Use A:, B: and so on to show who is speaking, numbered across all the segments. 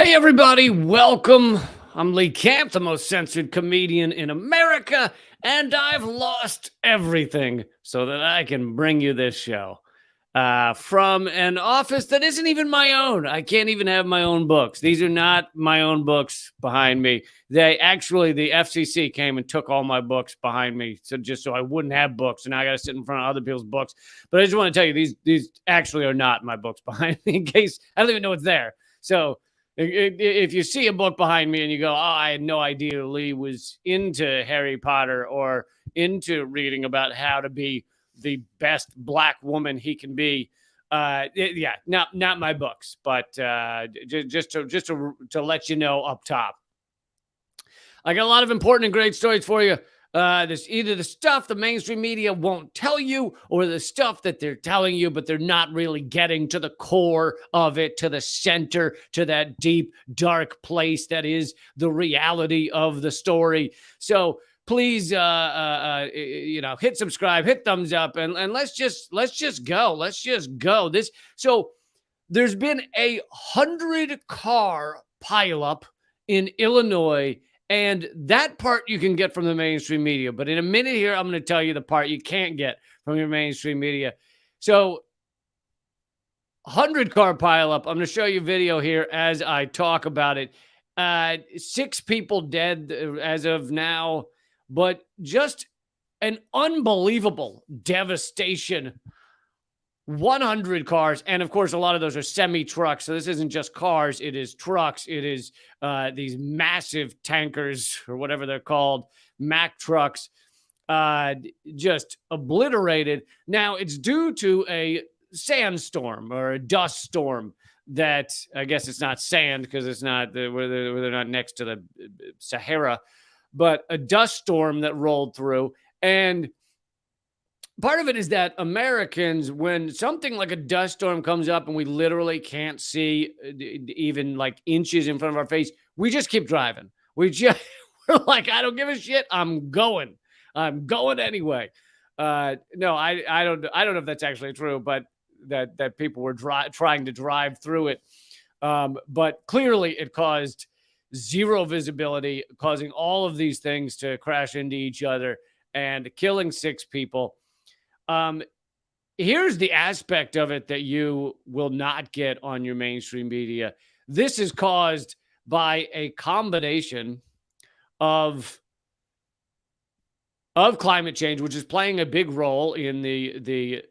A: Hey, everybody, welcome. I'm Lee Camp, the most censored comedian in America, and I've lost everything so that I can bring you this show. From an office that isn't even my own. I can't even have my own books. These are not my own books behind me. The FCC came and took all my books behind me, so just so I wouldn't have books, and now I got to sit in front of other people's books. But I just want to tell you, these actually are not my books behind me. In case I don't even know it's there. So if you see a book behind me and you go, "Oh, I had no idea Lee was into Harry Potter or into reading about how to be the best black woman he can be," yeah, not my books. But just to let you know up top, I got a lot of important and great stories for you. This either the stuff the mainstream media won't tell you, or the stuff that they're telling you, but they're not really getting to the core of it, to the center, to that deep, dark place that is the reality of the story. So please, hit subscribe, hit thumbs up, and let's just go. Let's just go. There's been 100-car pileup in Illinois. And that part you can get from the mainstream media. But in a minute here, I'm going to tell you the part you can't get from your mainstream media. So 100-car pileup. I'm going to show you video here as I talk about it. 6 people dead as of now, but just an unbelievable devastation. 100 cars, and of course a lot of those are semi-trucks, so this isn't just cars, it is trucks, it is these massive tankers or whatever they're called, Mack trucks, just obliterated. Now it's due to a sandstorm or a dust storm that, I guess it's not sand because it's not where they're not next to the Sahara, but a dust storm that rolled through. And part of it is that Americans, when something like a dust storm comes up and we literally can't see even like inches in front of our face, we just keep driving. We're like, I don't give a shit. I'm going anyway. No, I don't know if that's actually true, but that people were trying to drive through it. But clearly it caused zero visibility, causing all of these things to crash into each other and killing 6 people. Here's the aspect of it that you will not get on your mainstream media. This is caused by a combination of climate change, which is playing a big role in the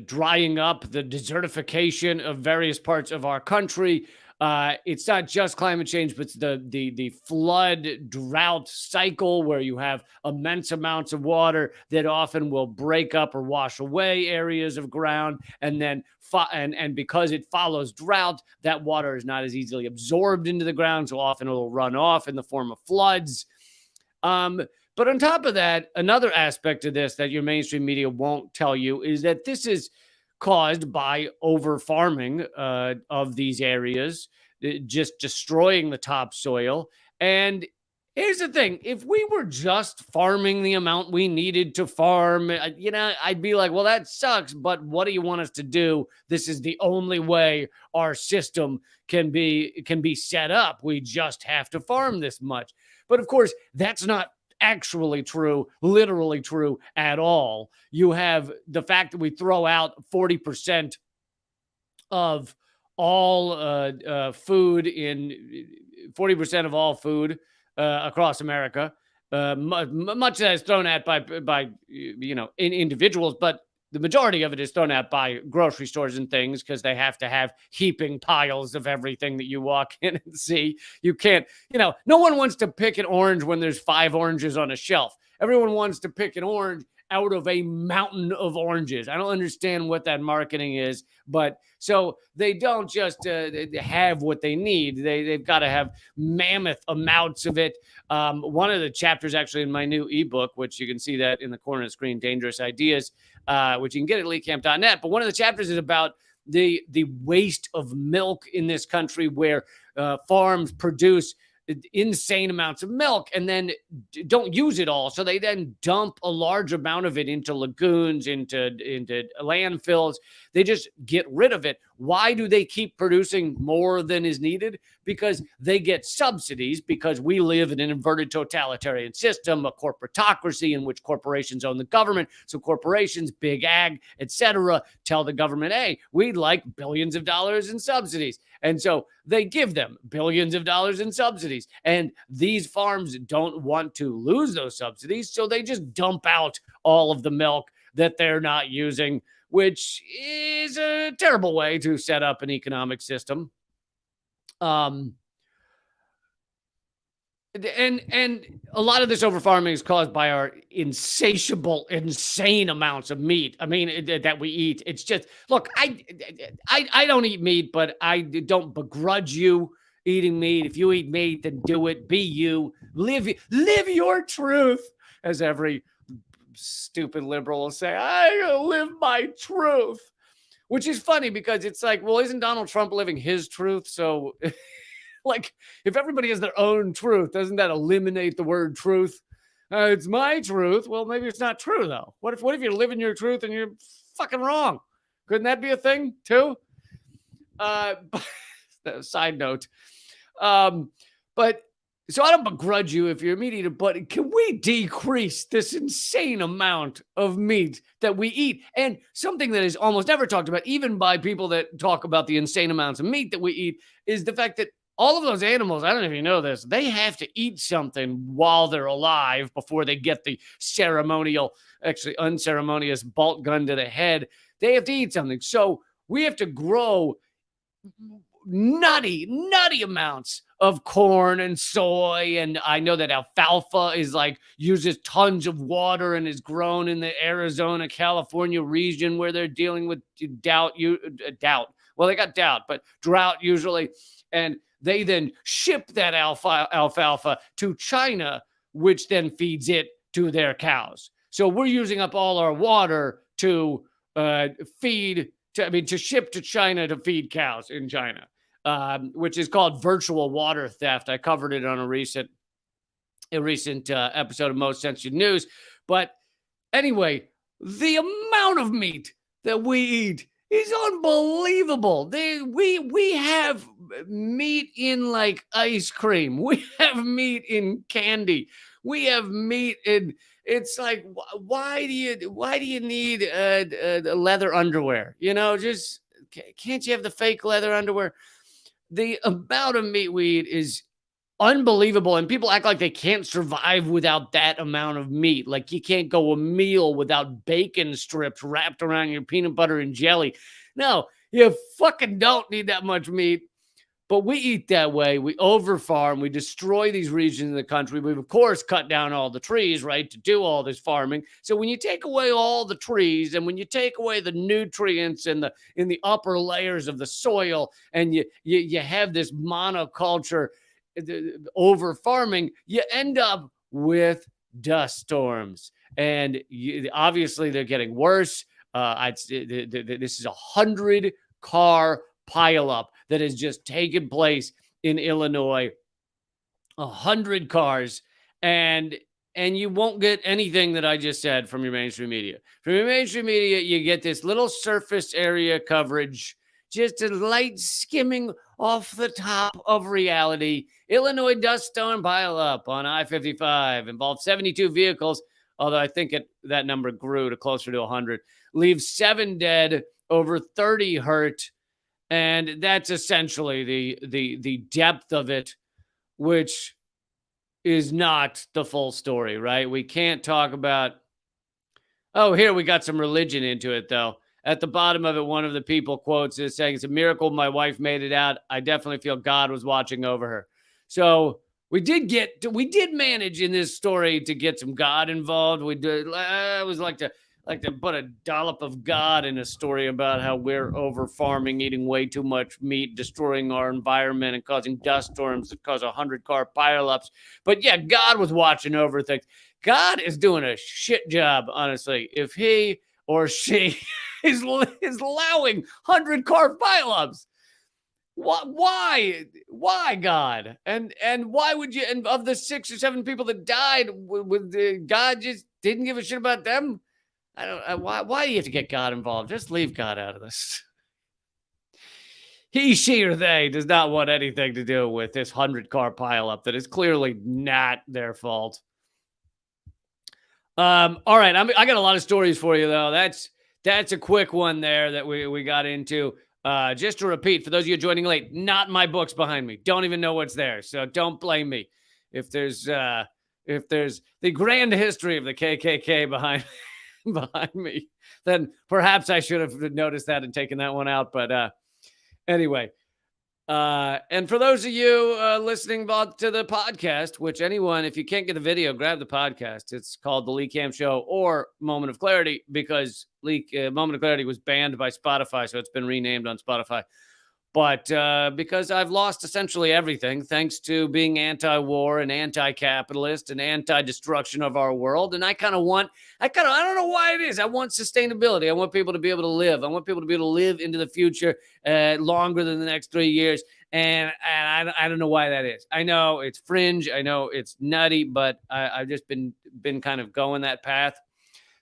A: drying up, the desertification of various parts of our country. It's not just climate change, but it's the flood drought cycle where you have immense amounts of water that often will break up or wash away areas of ground, and then and because it follows drought, that water is not as easily absorbed into the ground, so often it'll run off in the form of floods. But on top of that, another aspect of this that your mainstream media won't tell you is that this is caused by over farming of these areas, just destroying the topsoil. And here's the thing: if we were just farming the amount we needed to farm, I'd be like, well, that sucks, but what do you want us to do? This is the only way our system can be set up. We just have to farm this much. But of course, that's not actually true, literally true at all. You have the fact that we throw out 40% of all food in 40% of all food across America. Much of that is thrown out by individuals, but the majority of it is thrown out by grocery stores and things because they have to have heaping piles of everything that you walk in and see. You can't, no one wants to pick an orange when there's 5 oranges on a shelf. Everyone wants to pick an orange out of a mountain of oranges. I don't understand what that marketing is, but so they don't just have what they need. They've got to have mammoth amounts of it. One of the chapters actually in my new ebook, which you can see that in the corner of the screen, Dangerous Ideas, which you can get at leecamp.net. But one of the chapters is about the waste of milk in this country, where farms produce insane amounts of milk and then don't use it all. So they then dump a large amount of it into lagoons, into landfills. They just get rid of it. Why do they keep producing more than is needed? Because they get subsidies, because we live in an inverted totalitarian system, a corporatocracy in which corporations own the government. So corporations, big ag, etc., tell the government, hey, we'd like billions of dollars in subsidies. And so they give them billions of dollars in subsidies. And these farms don't want to lose those subsidies. So they just dump out all of the milk that they're not using, which is a terrible way to set up an economic system. And a lot of this overfarming is caused by our insatiable, insane amounts of meat. I mean, that we eat. It's just, look, I don't eat meat, but I don't begrudge you eating meat. If you eat meat, then do it. Be you. Live your truth, as every stupid liberal will say. I live my truth, which is funny because it's like, well, isn't Donald Trump living his truth? So. Like, if everybody has their own truth, doesn't that eliminate the word truth? It's my truth. Well, maybe it's not true, though. What if you're living your truth and you're fucking wrong? Couldn't that be a thing, too? Side note. But so I don't begrudge you if you're a meat eater, but can we decrease this insane amount of meat that we eat? And something that is almost never talked about, even by people that talk about the insane amounts of meat that we eat, is the fact that all of those animals, I don't know if you know this, they have to eat something while they're alive before they get the ceremonial, actually unceremonious bolt gun to the head. They have to eat something. So we have to grow nutty amounts of corn and soy. And I know that alfalfa is like uses tons of water and is grown in the Arizona, California region where they're dealing with drought. Well, they got drought, but drought usually. And they then ship that alfalfa to China, which then feeds it to their cows. So we're using up all our water to ship to China to feed cows in China, which is called virtual water theft. I covered it on a recent episode of Most Censored News. But anyway, the amount of meat that we eat is unbelievable. We have meat in like ice cream. We have meat in candy. We have meat in. It's like, why do you need leather underwear? You know, just can't you have the fake leather underwear? The amount of meat we eat is unbelievable, and people act like they can't survive without that amount of meat. Like you can't go a meal without bacon strips wrapped around your peanut butter and jelly. No, you fucking don't need that much meat. But we eat that way. We overfarm. We destroy these regions in the country. We've, of course, cut down all the trees, right, to do all this farming. So when you take away all the trees and when you take away the nutrients in the upper layers of the soil and you have this monoculture over farming, you end up with dust storms. And obviously they're getting worse. This is 100-car pileup that has just taken place in Illinois. 100 cars. And you won't get anything that I just said from your mainstream media. From your mainstream media, you get this little surface area coverage, just a light skimming off the top of reality. Illinois dust storm pileup on I-55 involved 72 vehicles, although I think that number grew to closer to 100. Leaves 7 dead, over 30 hurt. And that's essentially the depth of it, which is not the full story, right? We can't talk about, here we got some religion into it, though. At the bottom of it, one of the people quotes is saying, it's a miracle my wife made it out. I definitely feel God was watching over her. So we did manage in this story to get some God involved. We did. I always like to put a dollop of God in a story about how we're over farming, eating way too much meat, destroying our environment and causing dust storms that cause 100-car pileups. But yeah, God was watching over things. God is doing a shit job, honestly. If he or she is allowing 100-car pileups, why? Why, God? And why would you? And of the 6 or 7 people that died, would God just didn't give a shit about them? I don't. Why do you have to get God involved? Just leave God out of this. He, she, or they does not want anything to do with this 100-car pileup that is clearly not their fault. All right, I got a lot of stories for you though. That's a quick one there that we got into. Just to repeat, for those of you joining late, not my books behind me. Don't even know what's there, so don't blame me. If there's the grand history of the KKK behind me, then perhaps I should have noticed that and taken that one out. But anyway, and for those of you listening to the podcast, which anyone, if you can't get the video, grab the podcast. It's called The Lee Camp Show or Moment of Clarity because Moment of Clarity was banned by Spotify, so it's been renamed on Spotify. But because I've lost essentially everything, thanks to being anti-war and anti-capitalist and anti-destruction of our world. And I don't know why it is. I want sustainability. I want people to be able to live. I want people to be able to live into the future longer than the next 3 years. And I don't know why that is. I know it's fringe. I know it's nutty, but I've just been kind of going that path,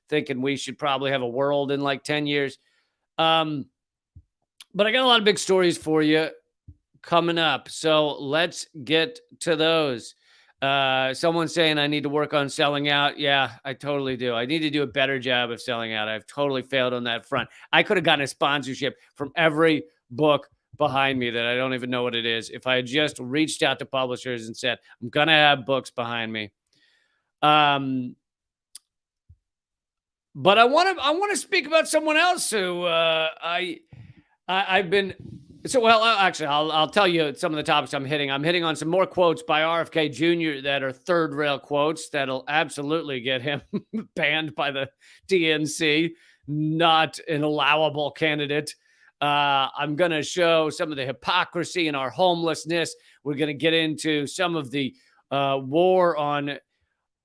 A: thinking we should probably have a world in like 10 years. But I got a lot of big stories for you coming up. So let's get to those. Someone's saying I need to work on selling out. Yeah, I totally do. I need to do a better job of selling out. I've totally failed on that front. I could have gotten a sponsorship from every book behind me that I don't even know what it is. If I had just reached out to publishers and said, I'm going to have books behind me. But I want to speak about someone else who I've been so well. Actually, I'll tell you some of the topics I'm hitting. I'm hitting on some more quotes by RFK Jr. that are third rail quotes that'll absolutely get him banned by the DNC. Not an allowable candidate. I'm going to show some of the hypocrisy in our homelessness. We're going to get into some of the war on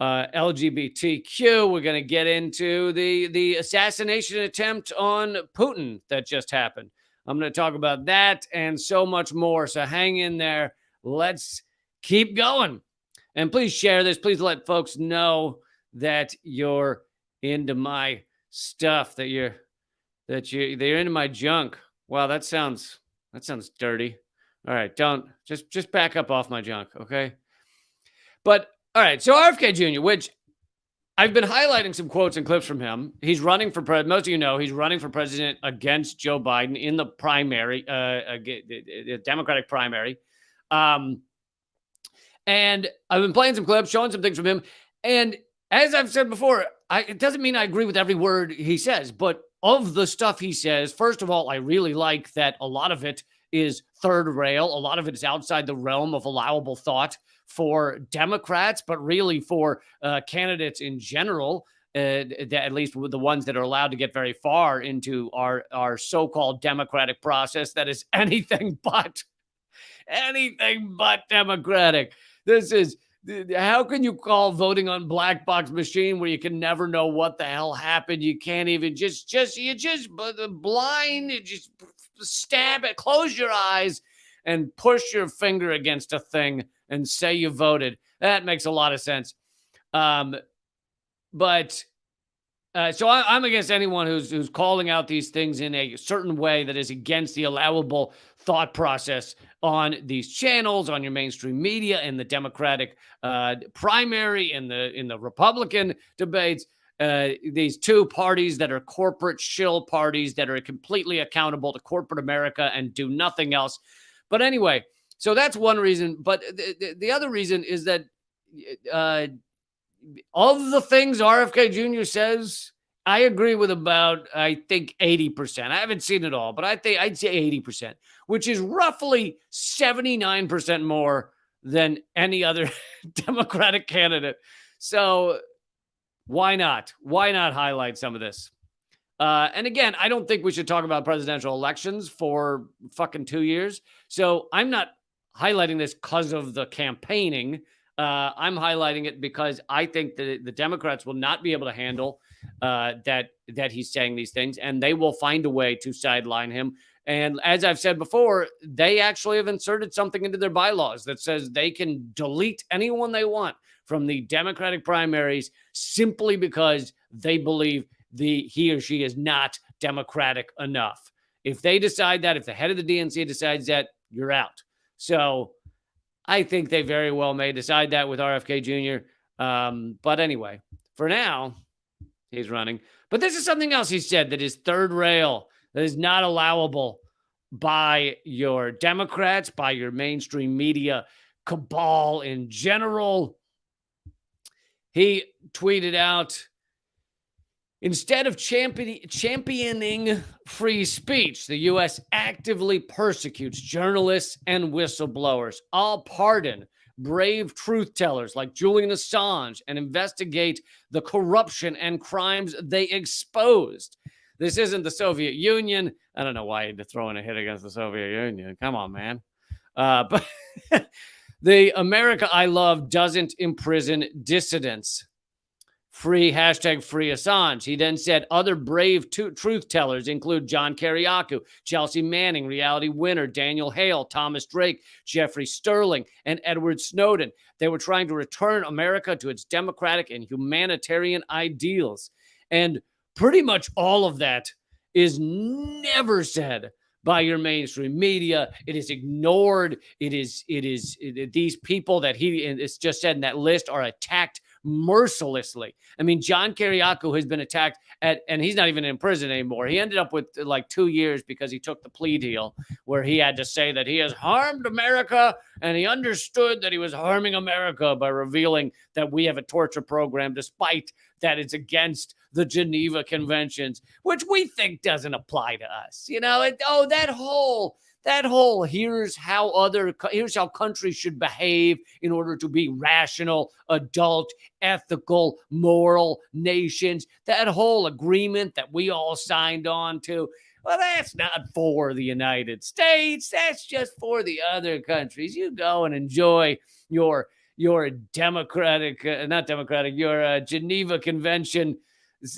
A: LGBTQ. We're going to get into the assassination attempt on Putin that just happened. I'm going to talk about that and so much more. So hang in there. Let's keep going. And please share this. Please let folks know that you're into my stuff, that you're into my junk. Wow, that sounds dirty. All right, don't just back up off my junk, okay? But all right, so RFK Jr., which I've been highlighting some quotes and clips from him. He's running for president. Most of you know he's running for president against Joe Biden in the primary, Democratic primary. And I've been playing some clips, showing some things from him. And as I've said before, it doesn't mean I agree with every word he says, but of the stuff he says, first of all, I really like that a lot of it is third rail. A lot of it is outside the realm of allowable thought for Democrats, but really for candidates in general, at least with the ones that are allowed to get very far into our so-called democratic process that is anything but democratic. This is, how can you call voting on black box machine where you can never know what the hell happened? You can't even you just blind, you just stab it, close your eyes and push your finger against a thing and say you voted. That makes a lot of sense. So I'm against anyone who's calling out these things in a certain way that is against the allowable thought process on these channels, on your mainstream media, in the Democratic primary, in the Republican debates. These two parties that are corporate shill parties that are completely accountable to corporate America and do nothing else. But anyway, so that's one reason. But the other reason is that of the things RFK Jr. says, I agree with about, I think, 80%. I haven't seen it all, but I'd say 80%, which is roughly 79% more than any other Democratic candidate. So why not? Why not highlight some of this? And again, I don't think we should talk about presidential elections for fucking 2 years. So I'm not highlighting this because of the campaigning. I'm highlighting it because I think that the Democrats will not be able to handle that he's saying these things, and they will find a way to sideline him And as I've said before, they actually have inserted something into their bylaws that says they can delete anyone they want from the Democratic primaries simply because they believe he or she is not Democratic enough. If they decide that, if the head of the DNC decides that, you're out. So I think they very well may decide that with RFK Jr. But anyway, for now, he's running. But this is something else he said that is third rail, that is not allowable by your Democrats, by your mainstream media cabal in general. He tweeted out, instead of championing free speech, the U.S. actively persecutes journalists and whistleblowers. I'll pardon brave truth tellers like Julian Assange and investigate the corruption and crimes they exposed. This isn't the Soviet Union. I don't know why you'd throw in a hit against the Soviet Union. Come on, man. But the America I love doesn't imprison dissidents. Free Assange. He then said other brave truth tellers include John Kiriakou, Chelsea Manning, reality winner, Daniel Hale, Thomas Drake, Jeffrey Sterling, and Edward Snowden. They were trying to return America to its democratic and humanitarian ideals. And pretty much all of that is never said by your mainstream media. It is ignored. These people that it's just said in that list are attacked mercilessly. I mean, John Kiriakou has been attacked and he's not even in prison anymore. He ended up with like 2 years because he took the plea deal where he had to say that he has harmed America and he understood that he was harming America by revealing that we have a torture program, despite that it's against the Geneva Conventions, which we think doesn't apply to us. You know, that whole here's how countries should behave in order to be rational, adult, ethical, moral nations. That whole agreement that we all signed on to, well, that's not for the United States. That's just for the other countries. You go and enjoy your Geneva Convention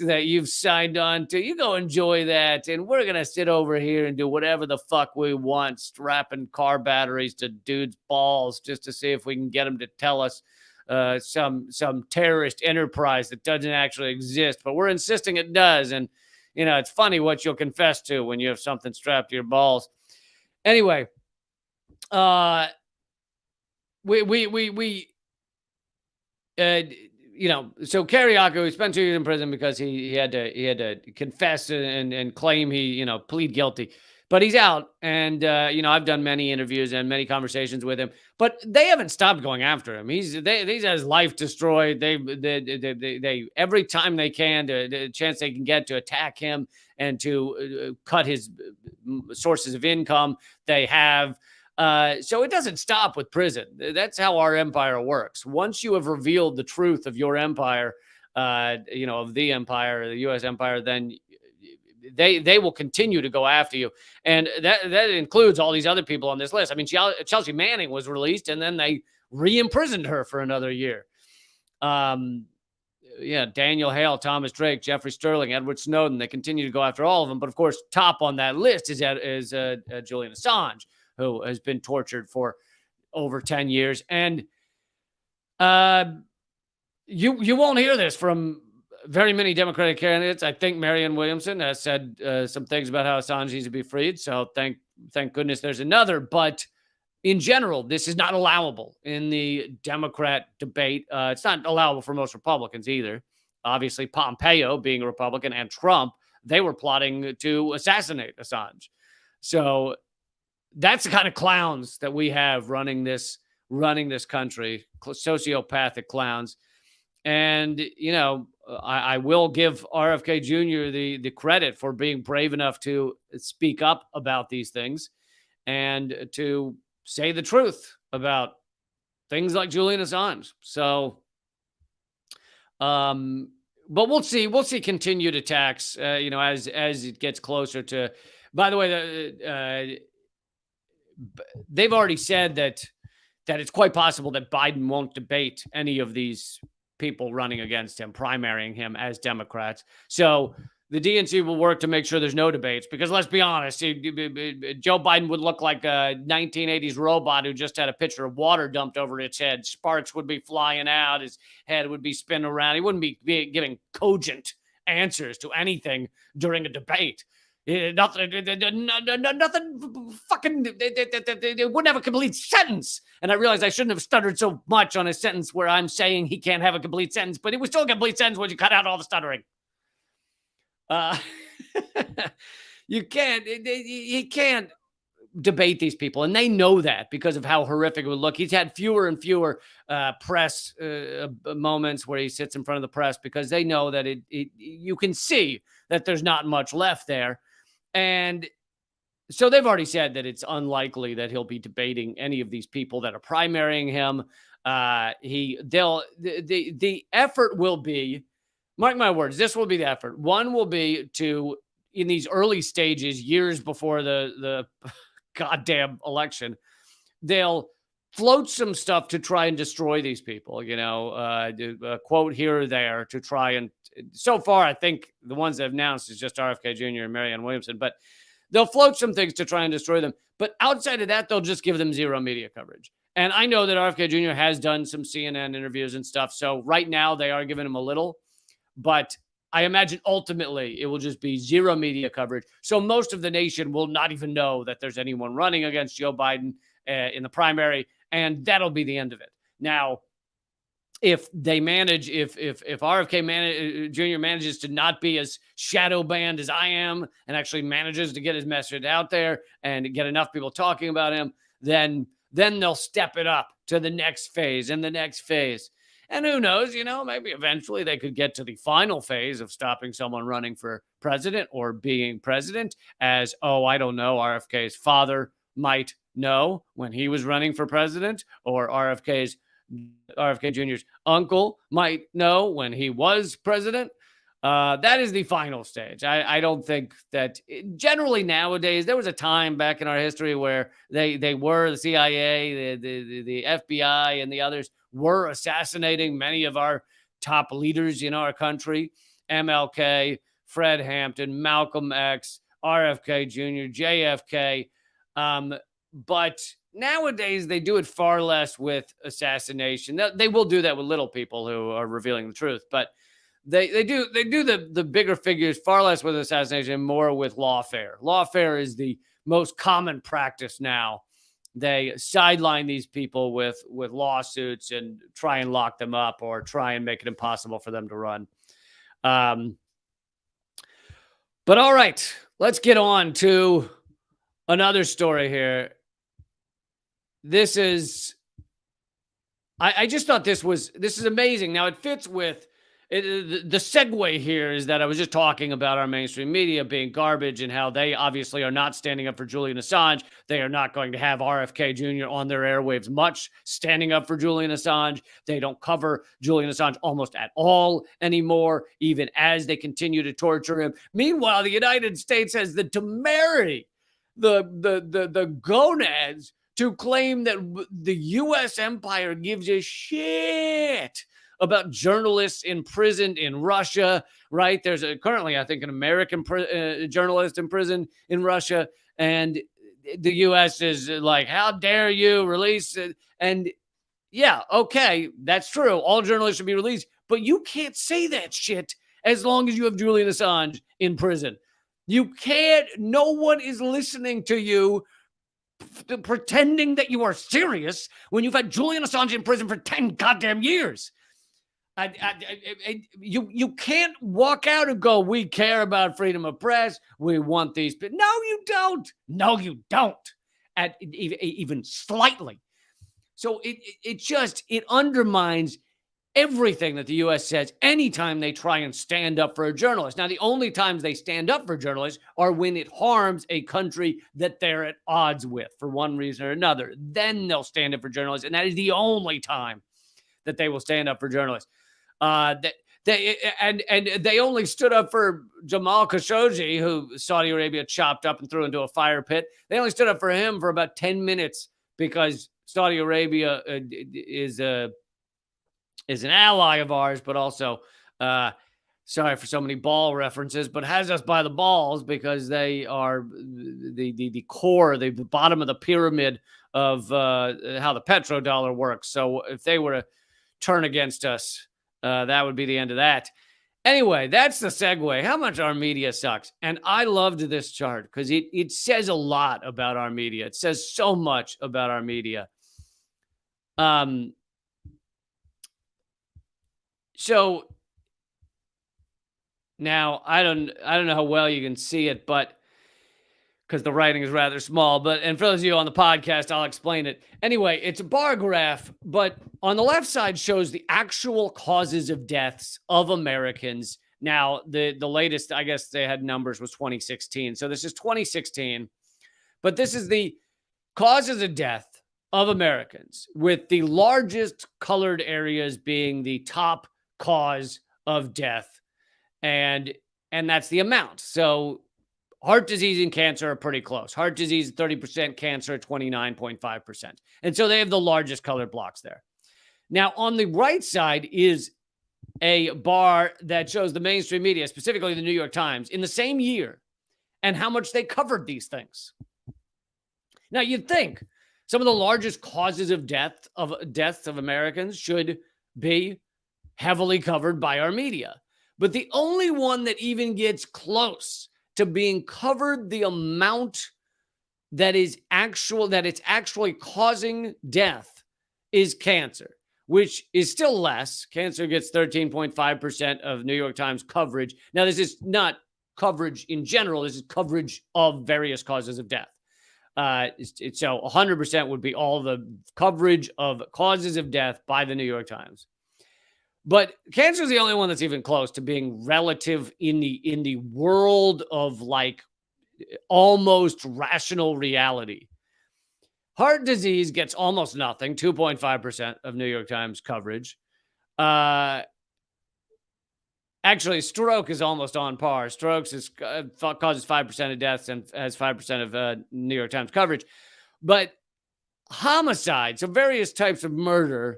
A: that you've signed on to. You go enjoy that, and we're gonna sit over here and do whatever the fuck we want, strapping car batteries to dudes' balls just to see if we can get them to tell us some terrorist enterprise that doesn't actually exist, but we're insisting it does. And you know, it's funny what you'll confess to when you have something strapped to your balls. Anyway, so Kiriakou, he spent 2 years in prison because he had to confess and claim he, plead guilty. But he's out, and I've done many interviews and many conversations with him, but they haven't stopped going after him. He's had his life destroyed. They every time they can, the chance they can get to attack him and to cut his sources of income, they have. So it doesn't stop with prison. That's how our empire works. Once you have revealed the truth of your empire, of the empire, the U.S. empire, then they will continue to go after you. And that includes all these other people on this list. I mean, Chelsea Manning was released, and then they re-imprisoned her for another year. Daniel Hale, Thomas Drake, Jeffrey Sterling, Edward Snowden. They continue to go after all of them. But of course, top on that list is Julian Assange, who has been tortured for over 10 years. And you won't hear this from very many Democratic candidates. I think Marianne Williamson has said some things about how Assange needs to be freed. So thank goodness there's another. But in general, this is not allowable in the Democrat debate. It's not allowable for most Republicans either. Obviously, Pompeo, being a Republican, and Trump, they were plotting to assassinate Assange. So that's the kind of clowns that we have running this country, sociopathic clowns. And, I will give RFK Jr. the credit for being brave enough to speak up about these things and to say the truth about things like Julian Assange. So, but we'll see continued attacks, as it gets closer to, by the way, they've already said that it's quite possible that Biden won't debate any of these people running against him, primarying him as Democrats. So the DNC will work to make sure there's no debates because let's be honest, Joe Biden would look like a 1980s robot who just had a pitcher of water dumped over its head. Sparks would be flying out. His head would be spinning around. He wouldn't be giving cogent answers to anything during a debate. Nothing fucking, they wouldn't have a complete sentence. And I realized I shouldn't have stuttered so much on a sentence where I'm saying he can't have a complete sentence, but it was still a complete sentence once you cut out all the stuttering. Uh, you can't, he can't debate these people. And they know that because of how horrific it would look. He's had fewer and fewer press moments where he sits in front of the press because they know that you can see that there's not much left there. And so they've already said that it's unlikely that he'll be debating any of these people that are primarying him. The effort will be, mark my words, this will be the effort. One will be to, in these early stages, years before the goddamn election, they'll float some stuff to try and destroy these people, a quote here or there to try and, so far, I think the ones they've announced is just RFK Jr. and Marianne Williamson, but they'll float some things to try and destroy them. But outside of that, they'll just give them zero media coverage. And I know that RFK Jr. has done some CNN interviews and stuff. So right now they are giving him a little, but I imagine ultimately it will just be zero media coverage. So most of the nation will not even know that there's anyone running against Joe Biden in the primary. And that'll be the end of it. Now, if they manage, if RFK Jr. manages to not be as shadow banned as I am and actually manages to get his message out there and get enough people talking about him, then they'll step it up to the next phase and the next phase. And who knows, maybe eventually they could get to the final phase of stopping someone running for president or being president as, I don't know, RFK's father might know when he was running for president, or RFK Jr.'s uncle might know when he was president. That is the final stage. I don't think that generally nowadays, there was a time back in our history where they were the CIA, the FBI, and the others were assassinating many of our top leaders in our country. MLK, Fred Hampton, Malcolm X, RFK Jr., JFK. But nowadays, they do it far less with assassination. They will do that with little people who are revealing the truth, but they do the bigger figures far less with assassination and more with lawfare. Lawfare is the most common practice now. They sideline these people with lawsuits and try and lock them up or try and make it impossible for them to run. But all right, let's get on to another story here. This is, I just thought this is amazing. Now it fits with the segue here is that I was just talking about our mainstream media being garbage and how they obviously are not standing up for Julian Assange. They are not going to have RFK Jr. on their airwaves much standing up for Julian Assange. They don't cover Julian Assange almost at all anymore, even as they continue to torture him. Meanwhile, the United States has the temerity, the gonads to claim that the U.S. empire gives a shit about journalists imprisoned in Russia, right? There's currently, I think, an American journalist in prison in Russia, and the U.S. is like, how dare you release it? And yeah, okay, that's true. All journalists should be released, but you can't say that shit as long as you have Julian Assange in prison. You can't, no one is listening to you pretending that you are serious when you've had Julian Assange in prison for 10 goddamn years. You can't walk out and go, we care about freedom of press. We want these. But no, you don't. No, you don't. Even slightly. So it undermines everything that the U.S. says anytime they try and stand up for a journalist. Now, the only times they stand up for journalists are when it harms a country that they're at odds with for one reason or another. Then they'll stand up for journalists. And that is the only time that they will stand up for journalists. They only stood up for Jamal Khashoggi, who Saudi Arabia chopped up and threw into a fire pit. They only stood up for him for about 10 minutes because Saudi Arabia is an ally of ours, but also Sorry for so many ball references, but has us by the balls because they are the core, the bottom of the pyramid of how the petrodollar works. So if they were to turn against us, that would be the end of that. Anyway, that's the segue. How much our media sucks. And I loved this chart because it says a lot about our media. It says so much about our media. So now I don't know how well you can see it, but because the writing is rather small, and for those of you on the podcast, I'll explain it. Anyway, it's a bar graph, but on the left side shows the actual causes of deaths of Americans. Now, the latest, I guess they had numbers, was 2016. So this is 2016, but this is the causes of death of Americans, with the largest colored areas being the top cause of death. And that's the amount. So heart disease and cancer are pretty close. Heart disease, 30%, cancer, 29.5%. And so they have the largest colored blocks there. Now, on the right side is a bar that shows the mainstream media, specifically the New York Times, in the same year and how much they covered these things. Now, you'd think some of the largest causes of deaths of Americans should be heavily covered by our media. But the only one that even gets close to being covered the amount that it's actually causing death is cancer, which is still less. Cancer gets 13.5% of New York Times coverage. Now, this is not coverage in general. This is coverage of various causes of death. So 100% would be all the coverage of causes of death by the New York Times. But cancer is the only one that's even close to being relative in the world of like almost rational reality. Heart disease gets almost nothing, 2.5% of New York Times coverage. Actually, stroke is almost on par. Strokes causes 5% of deaths and has 5% of New York Times coverage. But homicide, so various types of murder,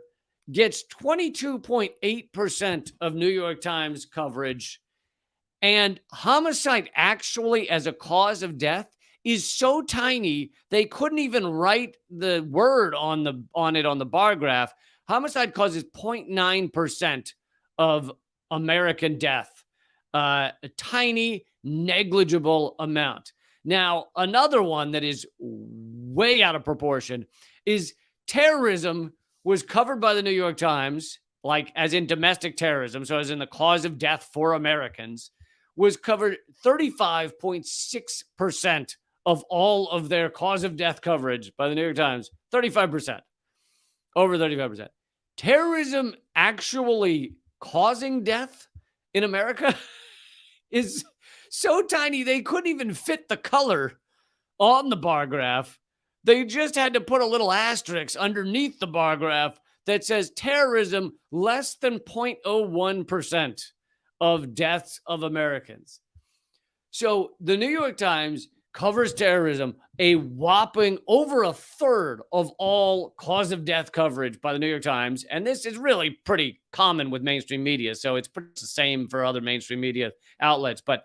A: gets 22.8% of New York Times coverage. And homicide actually as a cause of death is so tiny, they couldn't even write the word on the bar graph. Homicide causes 0.9% of American death, a tiny, negligible amount. Now, another one that is way out of proportion is terrorism. Was covered by the New York Times, like as in domestic terrorism, so as in the cause of death for Americans, was covered 35.6% of all of their cause of death coverage by the New York Times. 35%. Over 35%. Terrorism actually causing death in America is so tiny they couldn't even fit the color on the bar graph. They just had to put a little asterisk underneath the bar graph that says terrorism less than 0.01% of deaths of Americans. So the New York Times covers terrorism a whopping over a third of all cause of death coverage by the New York Times. And this is really pretty common with mainstream media. So it's pretty the same for other mainstream media outlets. But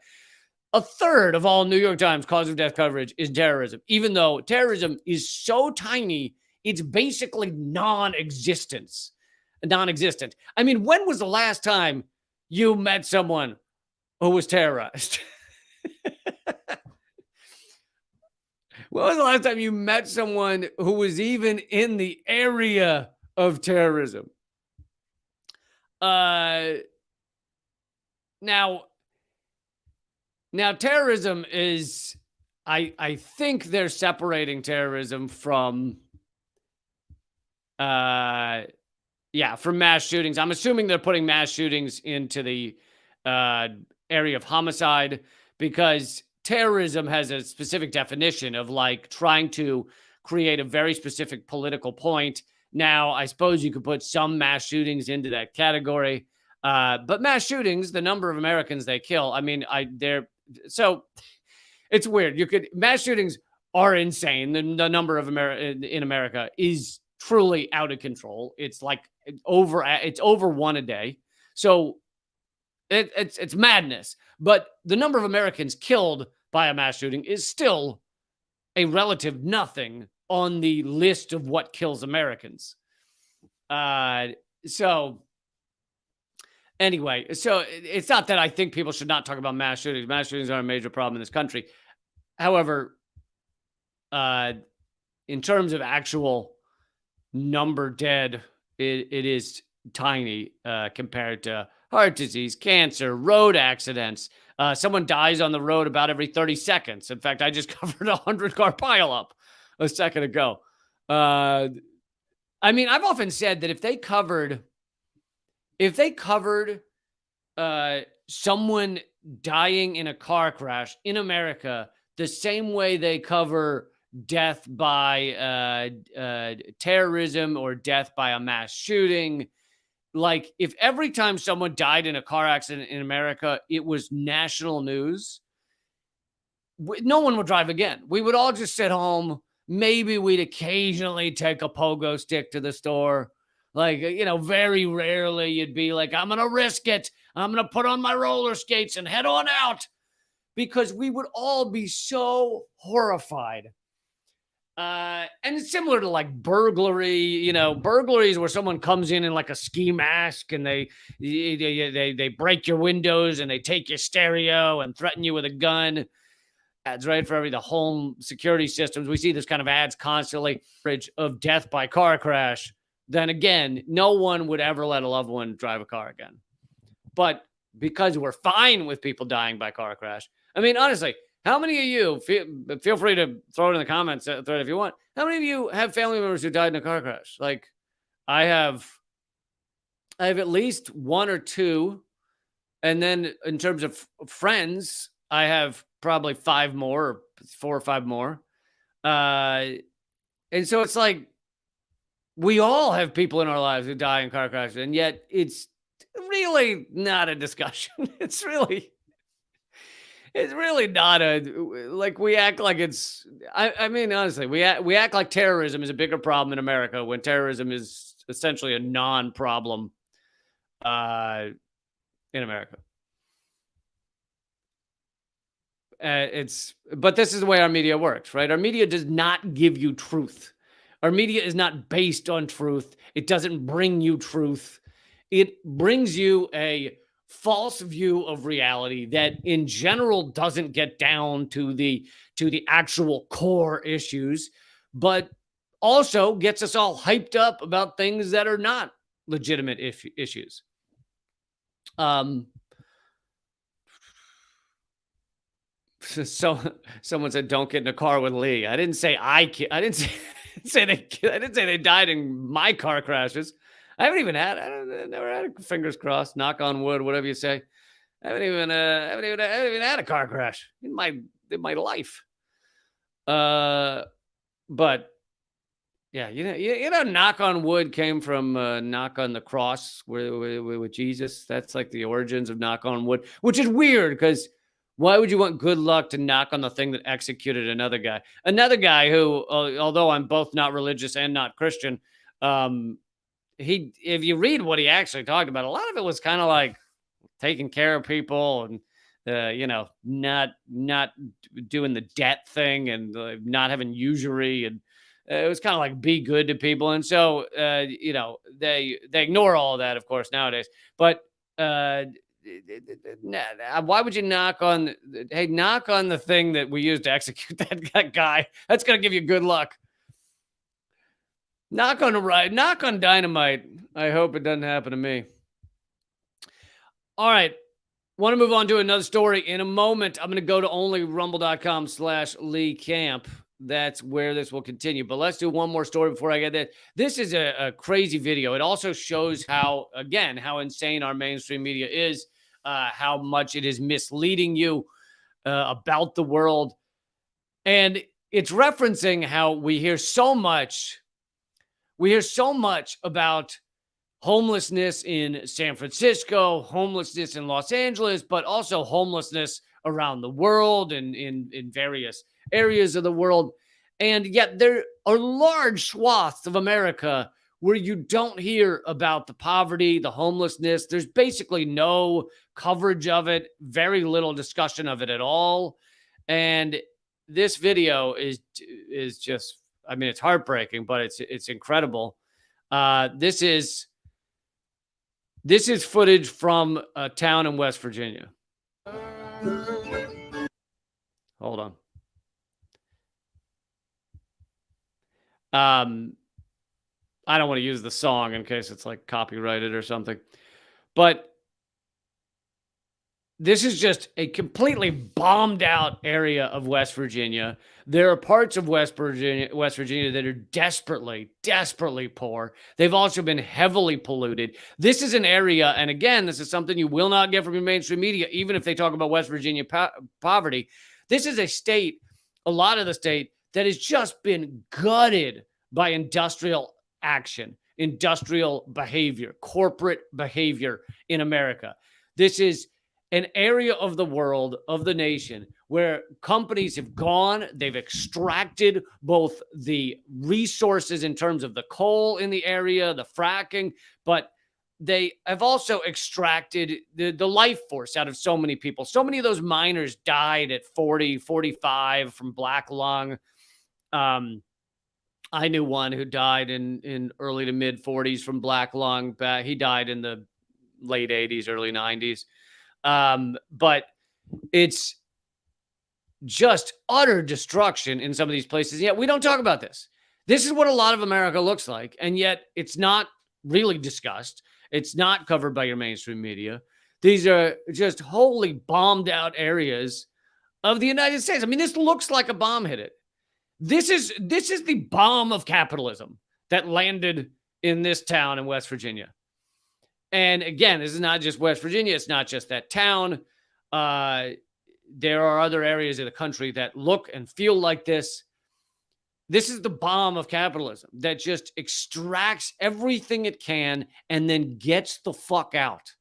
A: a third of all New York Times cause of death coverage is terrorism, even though terrorism is so tiny, it's basically non-existent. I mean, when was the last time you met someone who was terrorized? When was the last time you met someone who was even in the area of terrorism? Now, terrorism is, I think they're separating terrorism from mass shootings. I'm assuming they're putting mass shootings into the area of homicide because terrorism has a specific definition of like trying to create a very specific political point. Now, I suppose you could put some mass shootings into that category. But mass shootings, the number of Americans they kill, I mean, so it's weird. Mass shootings are insane. The number of in America is truly out of control. It's like over one a day. So It's madness. But the number of Americans killed by a mass shooting is still a relative nothing on the list of what kills Americans. Uh, so anyway, so it's not that I think people should not talk about mass shootings. Mass shootings are a major problem in this country. However, uh, in terms of actual number dead, it is tiny compared to heart disease, cancer, road accidents. Someone dies on the road about every 30 seconds. In fact, I just covered a 100-car pileup a second ago. I mean, I've often said that if they covered someone dying in a car crash in America the same way they cover death by terrorism or death by a mass shooting, like if every time someone died in a car accident in America, it was national news, no one would drive again. We would all just sit home. Maybe we'd occasionally take a pogo stick to the store. Like, very rarely you'd be like, I'm going to risk it. I'm going to put on my roller skates and head on out, because we would all be so horrified. And it's similar to like burglary, burglaries where someone comes in like a ski mask and they break your windows and they take your stereo and threaten you with a gun. Ads, right? For the home security systems, we see this kind of ads constantly. Bridge of death by car crash. Then again, no one would ever let a loved one drive a car again. But because we're fine with people dying by car crash, I mean, honestly, how many of you, feel free to throw it in the comments thread if you want, how many of you have family members who died in a car crash? Like, I have at least one or two. And then in terms of friends, I have probably 5 more, or 4 or 5 more. And so it's like, we all have people in our lives who die in car crashes, and yet it's really not a discussion. It's really not like we act like it's, I mean, honestly, we act like terrorism is a bigger problem in America when terrorism is essentially a non-problem in America. But this is the way our media works, right? Our media does not give you truth. Our media is not based on truth. It doesn't bring you truth. It brings you a false view of reality that in general doesn't get down to the actual core issues, but also gets us all hyped up about things that are not legitimate issues. So someone said, "Don't get in a car with Lee." I didn't say I didn't say they died in my car crashes. I never had a, fingers crossed, knock on wood, whatever you say. I haven't even had a car crash in my life. But yeah, knock on wood came from knock on the cross with Jesus. That's like the origins of knock on wood, which is weird because why would you want good luck to knock on the thing that executed another guy? Another guy who, although I'm both not religious and not Christian, if you read what he actually talked about, a lot of it was kind of like taking care of people and, not doing the debt thing and not having usury. And it was kind of like be good to people. And so, they ignore all of that, of course, nowadays. But why would you knock on the thing that we used to execute that guy? That's going to give you good luck. Knock on dynamite. I hope it doesn't happen to me. All right. Want to move on to another story in a moment. I'm going to go to only rumble.com/Lee Camp. That's where this will continue. But let's do one more story before I get that. This is a crazy video. It also shows how insane our mainstream media is, how much it is misleading you about the world. And it's referencing how we hear so much about homelessness in San Francisco, homelessness in Los Angeles, but also homelessness around the world and in various areas of the world. And yet there are large swaths of America where you don't hear about the poverty, the homelessness. There's basically no coverage of it, very little discussion of it at all. And this video is just, I mean, it's heartbreaking, but it's incredible. This is footage from a town in West Virginia. Hold on. I don't want to use the song in case it's like copyrighted or something, but this is just a completely bombed out area of West Virginia. There are parts of West Virginia that are desperately, desperately poor. They've also been heavily polluted. This is an area, and again, this is something you will not get from your mainstream media, even if they talk about West Virginia poverty. This is a state, a lot of the state, that has just been gutted by industrial action, industrial behavior, corporate behavior in America. This is an area of the world, of the nation, where companies have gone, they've extracted both the resources in terms of the coal in the area, the fracking, but they have also extracted the life force out of so many people. So many of those miners died at 40, 45 from black lung. I knew one who died in early to mid 40s from black lung. He died in the late 80s, early 90s. But it's just utter destruction in some of these places. Yet we don't talk about this. This is what a lot of America looks like. And yet it's not really discussed. It's not covered by your mainstream media. These are just wholly bombed out areas of the United States. I mean, this looks like a bomb hit it. This is the bomb of capitalism that landed in this town in West Virginia. And again, this is not just West Virginia. It's not just that town. There are other areas of the country that look and feel like this. This is the bomb of capitalism that just extracts everything it can and then gets the fuck out.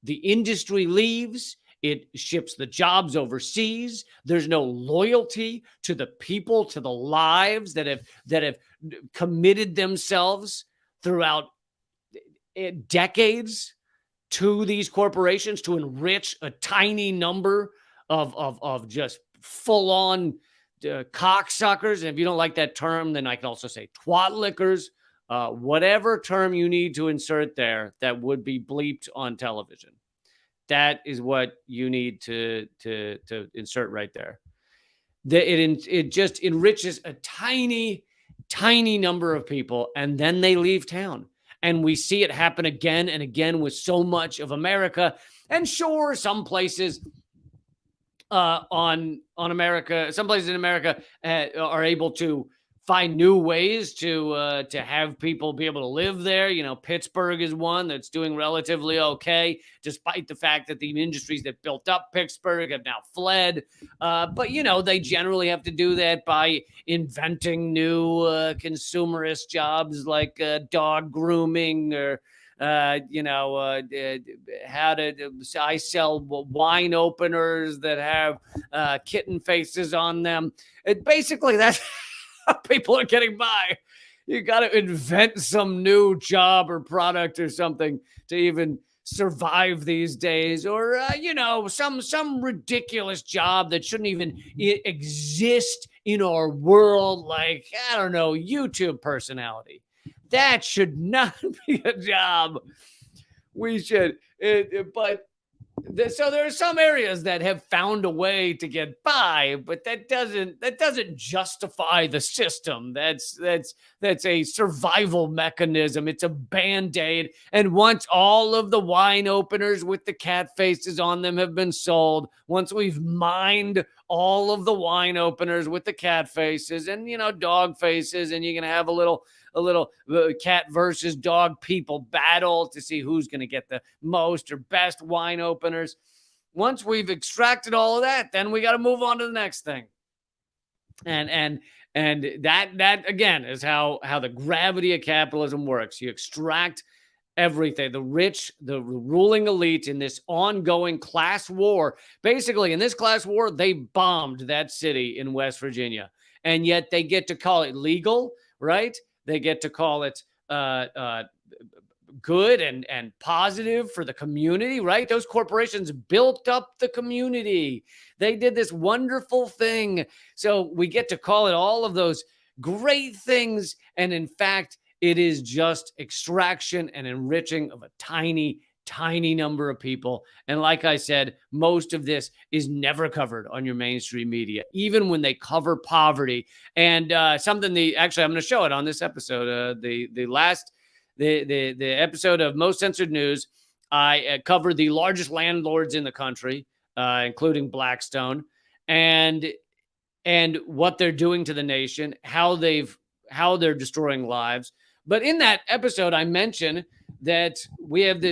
A: The industry leaves. It ships the jobs overseas. There's no loyalty to the people, to the lives that have committed themselves throughout decades to these corporations to enrich a tiny number of just full-on cocksuckers. And if you don't like that term, then I can also say twat lickers. Whatever term you need to insert there that would be bleeped on television. That is what you need to insert right there. It just enriches a tiny, tiny number of people, and then they leave town. And we see it happen again and again with so much of America. And sure, some places some places in America are able to find new ways to have people be able to live there. You know, Pittsburgh is one that's doing relatively okay, despite the fact that the industries that built up Pittsburgh have now fled. But, you know, they generally have to do that by inventing new consumerist jobs like dog grooming or, I sell wine openers that have kitten faces on them. Basically, that's people are getting by. You got to invent some new job or product or something to even survive these days, or some ridiculous job that shouldn't even exist in our world, like, I don't know, YouTube personality. That should not be a job. We should, so there are some areas that have found a way to get by, but that doesn't justify the system. That's a survival mechanism. It's a Band-Aid. And once all of the wine openers with the cat faces on them have been sold, once we've mined all of the wine openers with the cat faces and, dog faces, and you're going to have a little cat versus dog people battle to see who's going to get the most or best wine openers. Once we've extracted all of that, then we got to move on to the next thing. And that again is how the gravity of capitalism works. You extract everything, the rich, the ruling elite in this ongoing class war. Basically, in this class war, they bombed that city in West Virginia, and yet they get to call it legal, right? They get to call it uh, uh, good and positive for the community, right? Those corporations built up the community. They did this wonderful thing. So we get to call it all of those great things. And in fact, it is just extraction and enriching of a tiny, tiny number of people. And like I said, most of this is never covered on your mainstream media, even when they cover poverty. And actually, I'm going to show it on this episode. The episode of Most Censored News, I covered the largest landlords in the country, including Blackstone, and what they're doing to the nation, how they're destroying lives. But in that episode, I mentioned that we have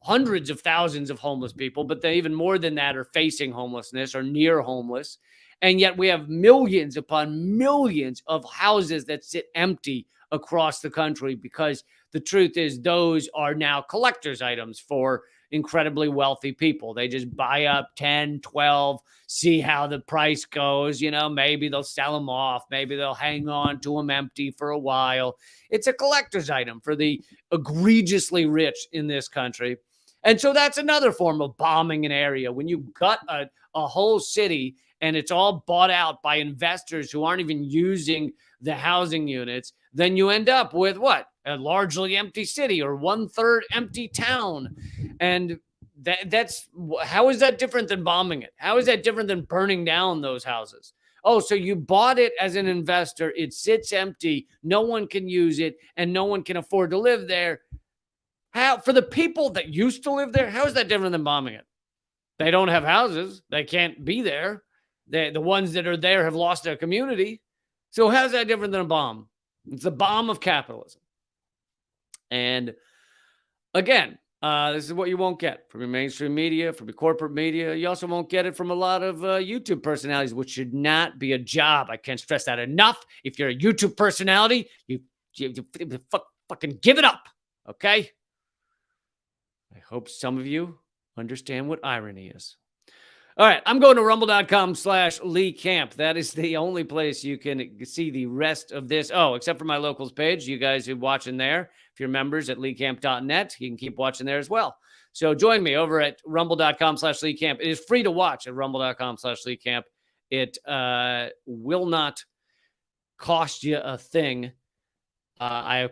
A: hundreds of thousands of homeless people, but even more than that are facing homelessness or near homeless. And yet we have millions upon millions of houses that sit empty across the country, because the truth is those are now collector's items for incredibly wealthy people. They just buy up 10, 12, see how the price goes. Maybe they'll sell them off. Maybe they'll hang on to them empty for a while. It's a collector's item for the egregiously rich in this country. And so that's another form of bombing an area. When you gut a whole city and it's all bought out by investors who aren't even using the housing units, then you end up with what? A largely empty city or 1/3 empty town. And that's how is that different than bombing it? How is that different than burning down those houses? Oh, so you bought it as an investor. It sits empty. No one can use it and no one can afford to live there. How, for the people that used to live there, how is that different than bombing it? They don't have houses. They can't be there. The ones that are there have lost their community. So how's that different than a bomb? It's the bomb of capitalism. And again, this is what you won't get from your mainstream media, from your corporate media. You also won't get it from a lot of YouTube personalities, which should not be a job. I can't stress that enough. If you're a YouTube personality, you fucking give it up, okay? I hope some of you understand what irony is. All right, I'm going to rumble.com/Lee Camp. That is the only place you can see the rest of this. Oh, except for my locals page. You guys who are watching there, if you're members at leecamp.net, you can keep watching there as well. So join me over at rumble.com/Lee Camp. It is free to watch at rumble.com/Lee Camp. It will not cost you a thing. I, of